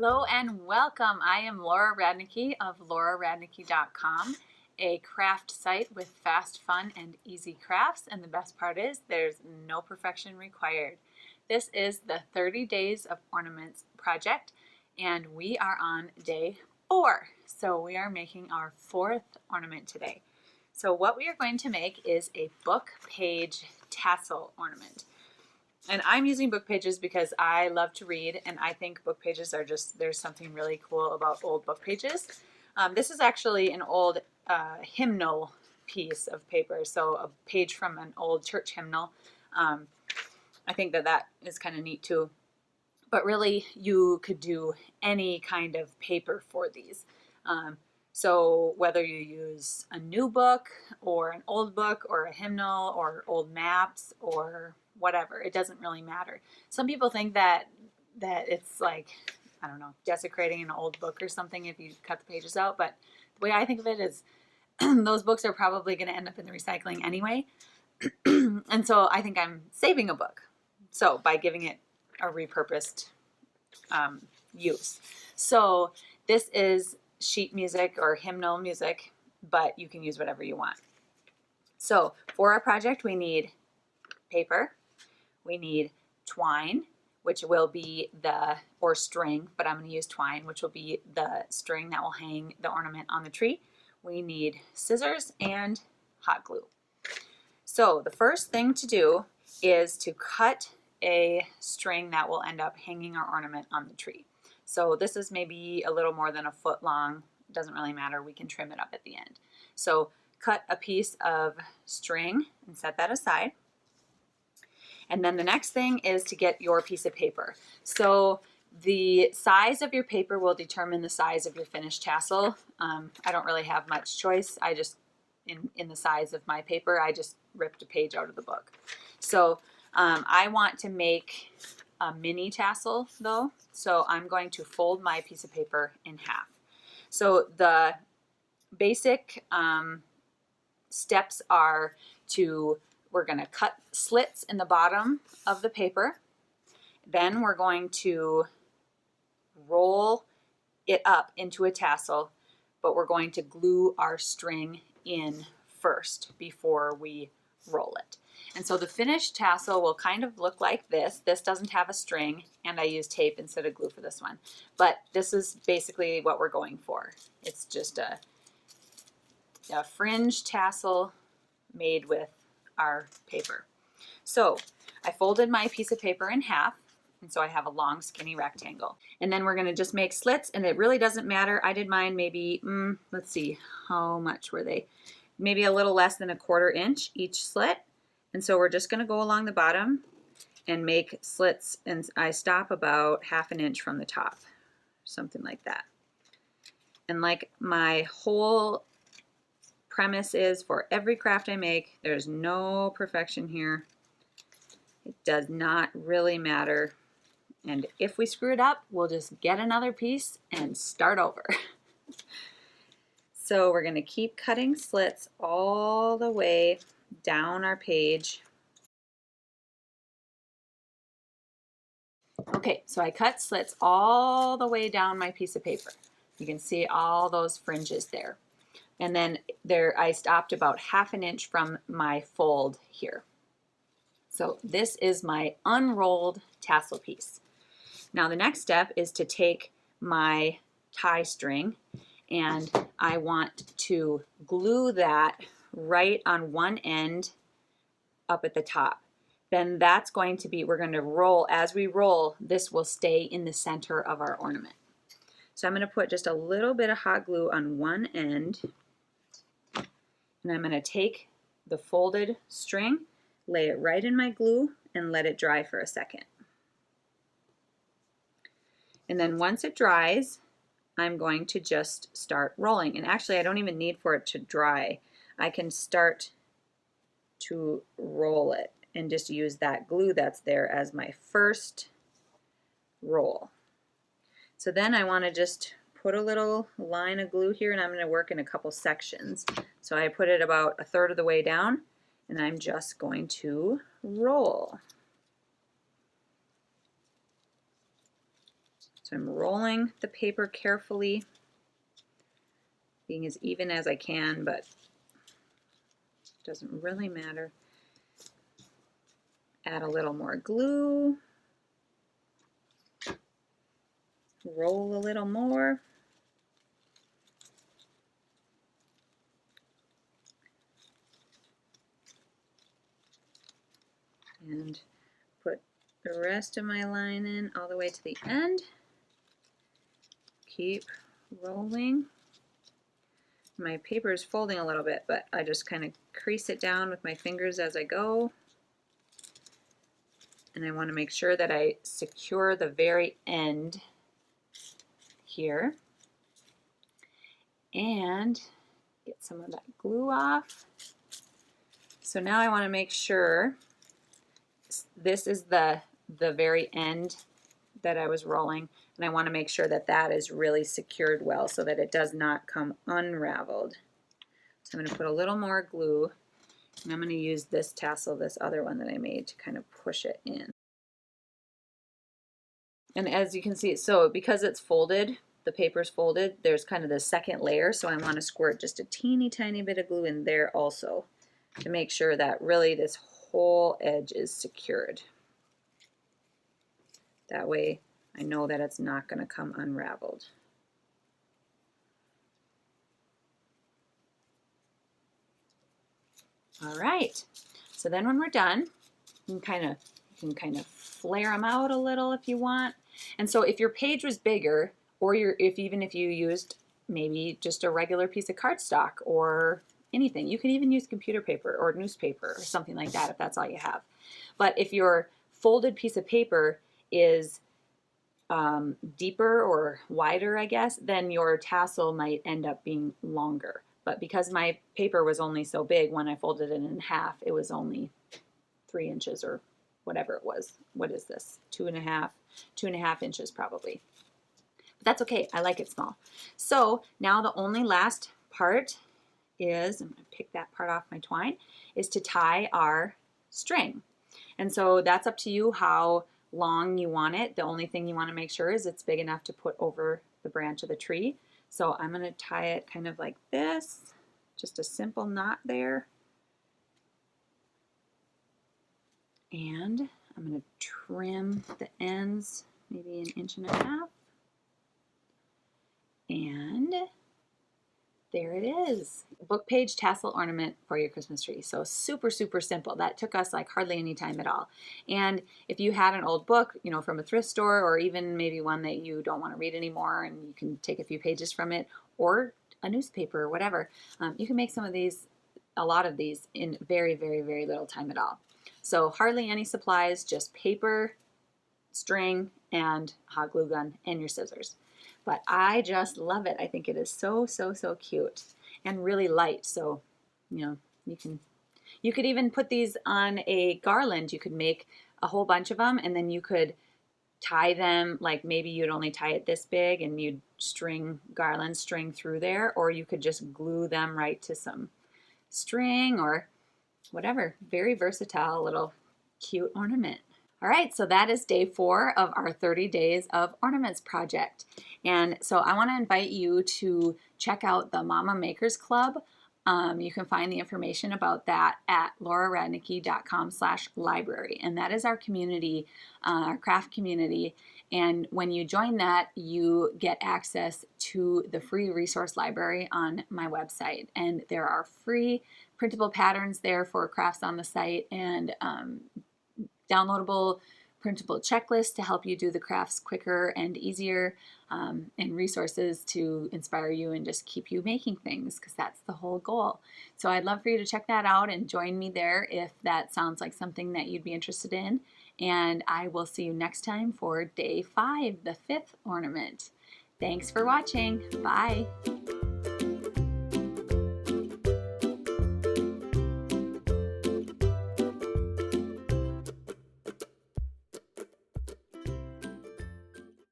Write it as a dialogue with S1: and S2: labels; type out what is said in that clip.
S1: Hello and welcome. I am Laura Radnicki of lauraradnicki.com, a craft site with fast, fun, and easy crafts. And the best part is there's no perfection required. This is the 30 Days of Ornaments project, and we are on day 4. So we are making our 4th ornament today. So what we are going to make is a book page tassel ornament. And I'm using book pages because I love to read, and I think book pages are just, there's something really cool about old book pages. This is actually an old hymnal piece of paper, so a page from an old church hymnal. I think that is kind of neat too. But really, you could do any kind of paper for these. So whether you use a new book or an old book or a hymnal or old maps or whatever, it doesn't really matter. Some people think that it's like, I don't know, desecrating an old book or something if you cut the pages out, but the way I think of it is those books are probably going to end up in the recycling anyway. And so I think I'm saving a book, so by giving it a repurposed use. So this is sheet music or hymnal music, but you can use whatever you want. So for our project, we need paper, we need twine, which will be or string, but I'm going to use twine, which will be the string that will hang the ornament on the tree. We need scissors and hot glue. So the first thing to do is to cut a string that will end up hanging our ornament on the tree. So this is maybe a little more than a foot long. It doesn't really matter. We can trim it up at the end. So cut a piece of string and set that aside. And then the next thing is to get your piece of paper. So the size of your paper will determine the size of your finished tassel. I don't really have much choice. I just, in the size of my paper, I just ripped a page out of the book. So I want to make a mini tassel though. So I'm going to fold my piece of paper in half. So the basic steps are we're going to cut slits in the bottom of the paper. Then we're going to roll it up into a tassel, but we're going to glue our string in first before we roll it. And so the finished tassel will kind of look like this. This doesn't have a string, and I use tape instead of glue for this one. But this is basically what we're going for. It's just a fringe tassel made with our paper. So I folded my piece of paper in half, and so I have a long skinny rectangle. And then we're going to just make slits, and it really doesn't matter. I did mine maybe, let's see, how much were they? Maybe a little less than 1/4 inch each slit. And so we're just going to go along the bottom and make slits, and I stop about 1/2 inch from the top, something like that. And like my whole premise is, for every craft I make, there's no perfection here. It does not really matter. And if we screw it up, we'll just get another piece and start over. So we're going to keep cutting slits all the way down our page. Okay, so I cut slits all the way down my piece of paper. You can see all those fringes there. And then I stopped about 1/2 inch from my fold here. So this is my unrolled tassel piece. Now the next step is to take my tie string, and I want to glue that right on one end up at the top. Then that's going to be, we're going to roll. As we roll, this will stay in the center of our ornament. So I'm going to put just a little bit of hot glue on one end, and I'm going to take the folded string, lay it right in my glue, and let it dry for a second. And then once it dries, I'm going to just start rolling. And actually, I don't even need for it to dry. I can start to roll it and just use that glue that's there as my first roll. So then I want to just put a little line of glue here, and I'm going to work in a couple sections. So I put it about 1/3 of the way down, and I'm just going to roll. So I'm rolling the paper carefully, being as even as I can, but it doesn't really matter. Add a little more glue. Roll a little more. And put the rest of my line in all the way to the end. Keep rolling. My paper is folding a little bit, but I just kind of crease it down with my fingers as I go. And I want to make sure that I secure the very end here. And get some of that glue off. So now I want to make sure this is the very end that I was rolling, and I want to make sure that that is really secured well so that it does not come unraveled. So I'm going to put a little more glue, and I'm going to use this tassel, this other one that I made, to kind of push it in. And as you can see, so because it's folded, the paper's folded, there's kind of the second layer, so I want to squirt just a teeny tiny bit of glue in there also to make sure that really this whole edge is secured. That way I know that it's not going to come unraveled. All right, so then when we're done, you can kind of flare them out a little if you want. And so if your page was bigger, or even if you used maybe just a regular piece of cardstock or anything, you can even use computer paper or newspaper or something like that if that's all you have. But if your folded piece of paper is deeper or wider, I guess, then your tassel might end up being longer. But because my paper was only so big, when I folded it in half, it was only 3 inches or whatever it was. What is this? 2.5 inches probably. But that's okay. I like it small. So now the only last part is, I'm going to pick that part off my twine, is to tie our string. And so that's up to you how long you want it. The only thing you want to make sure is it's big enough to put over the branch of the tree. So I'm going to tie it kind of like this, just a simple knot there. And I'm going to trim the ends maybe 1.5 inches. And there it is. Book page tassel ornament for your Christmas tree. So super, super simple. That took us like hardly any time at all. And if you had an old book, you know, from a thrift store, or even maybe one that you don't want to read anymore and you can take a few pages from it, or a newspaper or whatever, you can make some of these, a lot of these, in very, very, very little time at all. So hardly any supplies, just paper, string, and hot glue gun, and your scissors. But I just love it. I think it is so, so, so cute and really light. So, you know, you could even put these on a garland. You could make a whole bunch of them, and then you could tie them, like maybe you'd only tie it this big and you'd garland string through there, or you could just glue them right to some string or whatever. Very versatile little cute ornament. All right, so that is day 4 of our 30 Days of Ornaments project. And so I want to invite you to check out the Mama Makers Club. You can find the information about that at lauraradnicki.com/library. And that is our community, our craft community. And when you join that, you get access to the free resource library on my website. And there are free printable patterns there for crafts on the site, and downloadable printable checklists to help you do the crafts quicker and easier, and resources to inspire you and just keep you making things, because that's the whole goal. So I'd love for you to check that out and join me there if that sounds like something that you'd be interested in. And I will see you next time for day 5, the 5th ornament. Thanks for watching. Bye.